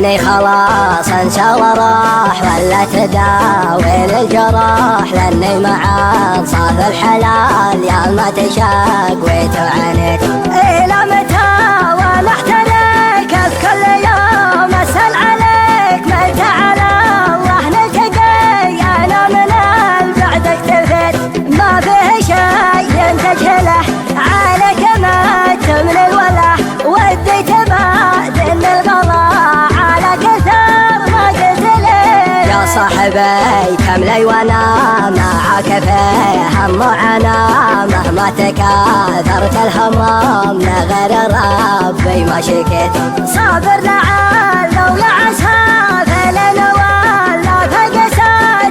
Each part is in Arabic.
يعني خلاص انسى وراح ولا تداوي الجراح، لاني معاك صاف الحلال يا ما تشاقويت وعانيت. الى متى وانا احترق بكل يوم اسال عليك، متى على الله نلتقي انا من البعد اكتفيت، ما فيه شيء تجهله عليك ما تمن الوله، وديت بعدين الغلا على كثر ما قلت لي. يا صاحبي كم لي وانا معك في هم وعنا، مهما تكاثرت الهمام لغير ربي ما شكيت. صابر لعل ولا عسى فلن ولا فقست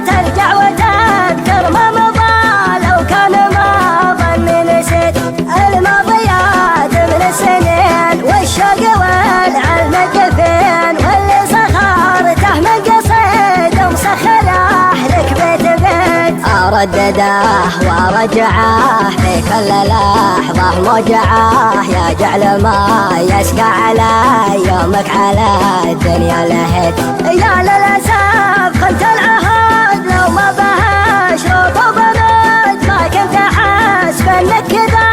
ترجع وتذكر ما مضى، لو كان ما ظني نسيت الماضيات من السنين والشوق والعلم الدفين، واللي سخرته من قصيد ومسخره لك بيت بيت. اردده وارجعه في كل لحظه موجعه، يا جعل ما يسقى علي يومك على الدنيا لهيت. يا للاسف خنت العهد لو ما بها شروط وبنود، ما كنت احسب انك كذا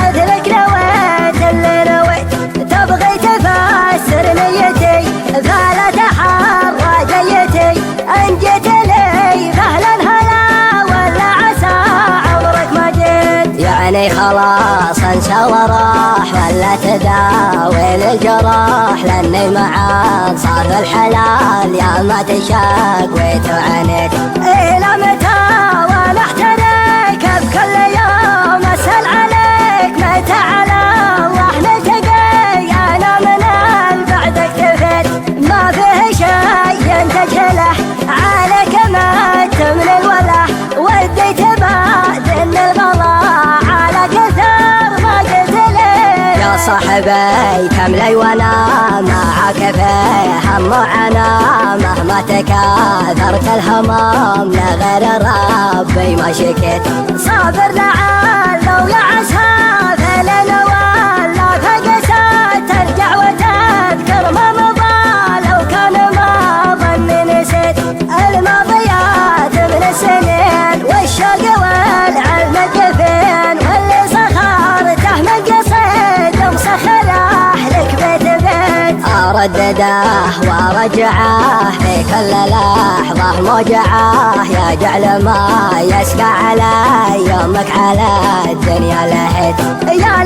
اذلك نويت اللي نويت. تبغي تفسر نيتي فلا تحرى جيتي، ان جيت لي فهلا هلا ولا عسى عمرك ما جيت. يعني خلاص انسى وراح ولا تداوي الجراح، لاني معاك صاف الحلال يا ما تشاقويت وعانيت. الى متى وانا احترق بكل يوم اسال عليك، متى على الله نلتقي انا من البعد اكتفيت، ما فيه شيء تجهله عليك ما تمن الوله، وديت بعدين الغلا على كثر ما قلت لي. يا صاحبي كم لي وانا معك في هم وعنا، مهما تكاثرت الهمام لغير ربي ما شكيت. صابر لعل ولا عسى فلن ولا فقست ترجع وتذكر ما مضى، لو كان ما ظني نسيت الماضيات من السنين والشوق والعلم الدفين، واللي سخرته من قصيد ومسخره لك بيت بيت. اردده وارجعه في كل لحظه موجعه، يا جعل ما يسقى علي يومك على الدنيا لهيت. يا